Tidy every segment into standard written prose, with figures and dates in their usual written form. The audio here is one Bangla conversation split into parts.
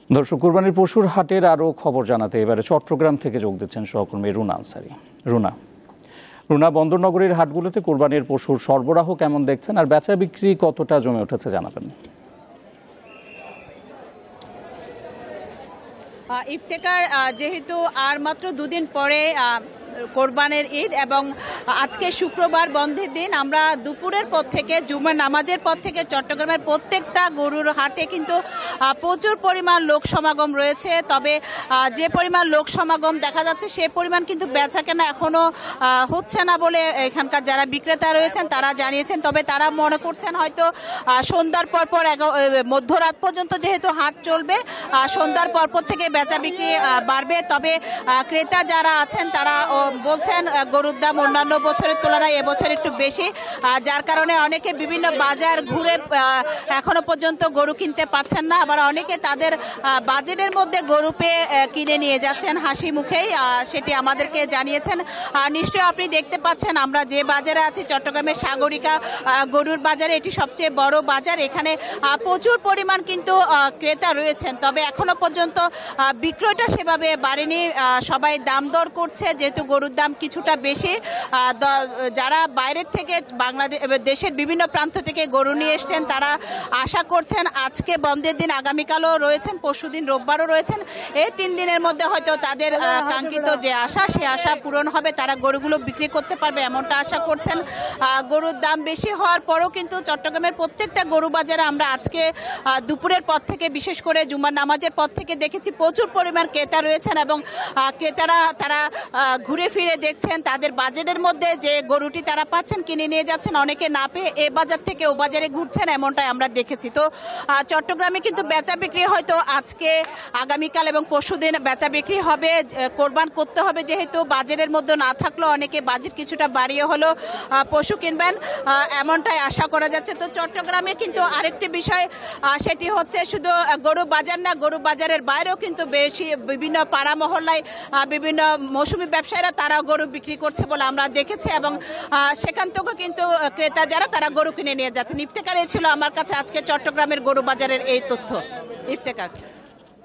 দর্শক, কুরবানির পশুর হাটের আরও খবর জানাতে এবারে চট্টগ্রাম থেকে যোগ দিচ্ছেন সহকর্মী রুনা আনসারি। রুনা, বন্দরনগরীর হাটগুলোতে কুরবানির পশুর সরবরাহ কেমন দেখছেন, আর বেচা বিক্রি কতটা জমে উঠেছে জানাবেন। ইফতেখার, যেহেতু আর মাত্র দুদিন পরে কোরবানির ঈদ এবং আজকে শুক্রবার বন্ধের দিন, আমরা দুপুরের পর থেকে জুমার নামাজের পর থেকে চট্টগ্রামের প্রত্যেকটা গরুর হাটে কিন্তু প্রচুর পরিমাণ লোক সমাগম রয়েছে। তবে যে পরিমাণ লোক সমাগম দেখা যাচ্ছে সে পরিমাণ কিন্তু বেচাকেনা এখনও হচ্ছে না বলে এখানকার যারা বিক্রেতা রয়েছেন তারা জানিয়েছেন। তবে তারা মনে করছেন হয়তো সন্ধ্যার পরপর মধ্যরাত পর্যন্ত যেহেতু হাট চলবে, সন্ধ্যার পরপর থেকে বেচা বিক্রি বাড়বে। তবে ক্রেতা যারা আছেন তারা বলছেন গরুর দাম অন্যান্য বছরের তুলনায় এবছর একটু বেশি, যার কারণে অনেকে বিভিন্ন বাজার ঘুরে এখনো পর্যন্ত গরু কিনতে পারছেন না। আবার অনেকে তাদের বাজেটের মধ্যে গরু পেয়ে কিনে নিয়ে যাচ্ছেন হাসি মুখেই, সেটি আমাদেরকে জানিয়েছেন। নিশ্চয়ই আপনি দেখতে পাচ্ছেন আমরা যে বাজারে আছি, চট্টগ্রামের সাগরিকা গরুর বাজারে, এটি সবচেয়ে বড় বাজার। এখানে প্রচুর পরিমাণ কিন্তু ক্রেতা রয়েছেন, তবে এখনো পর্যন্ত বিক্রয়টা সেভাবে বাড়েনি। সবাই দাম দর করছে, যেহেতু গরুর দাম কিছুটা বেশি। যারা বাইরের থেকে দেশের বিভিন্ন প্রান্ত থেকে গরু নিয়ে এসছেন তারা আশা করছেন আজকে বন্ধের দিন, আগামীকালও রয়েছেন, পরশুদিন রোববারও রয়েছেন, এই 3 দিনের মধ্যে হয়তো তাদের কাঙ্ক্ষিত যে আশা সে আশা পূরণ হবে, তারা গরুগুলো বিক্রি করতে পারবে এমনটা আশা করছেন। গরুর দাম বেশি হওয়ার পরও কিন্তু চট্টগ্রামের প্রত্যেকটা গরু বাজারে আমরা আজকে দুপুরের পর থেকে, বিশেষ করে জুমার নামাজের পর থেকে দেখেছি প্রচুর পরিমাণ ক্রেতা রয়েছেন এবং ক্রেতারা তারা ঘুরে ফিরে দেখছেন তাদের বাজেটের মধ্যে যে গরুটি তারা পাচ্ছেন কিনে নিয়ে যাচ্ছেন। অনেকে না পেয়ে এ বাজার থেকে ও বাজারে ঘুরছেন, এমনটাই আমরা দেখেছি। তো চট্টগ্রামে কিন্তু বেচা বিক্রি হয়তো আজকে, আগামীকাল এবং পরশুদিন বেচা বিক্রি হবে। কোরবান করতে হবে যেহেতু, বাজেটের মধ্যে না থাকলেও অনেকে বাজেট কিছুটা বাড়িয়ে হলো পশু কিনবেন, এমনটাই আশা করা যাচ্ছে। তো চট্টগ্রামে কিন্তু আরেকটি বিষয়, সেটি হচ্ছে শুধু গরু বাজার না, গরু বাজারের বাইরেও কিন্তু বেশি বিভিন্ন পাড়া মহল্লায় বিভিন্ন মৌসুমি ব্যবসায়ীরা তারা গরু বিক্রি করছে বলে আমরা দেখেছি এবং সেখান থেকে কিন্তু ক্রেতা যারা তারা গরু কিনে নিয়ে যাচ্ছেন। ইফতেখার ছিল আমার কাছে আজকে চট্টগ্রামের গরু বাজারের এই তথ্য। ইফতেখার।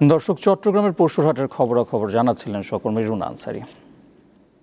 দর্শক, চট্টগ্রামের পশুর হাটের খবরাখবর জানাচ্ছিলেন সহকর্মী রুনা আনসারি।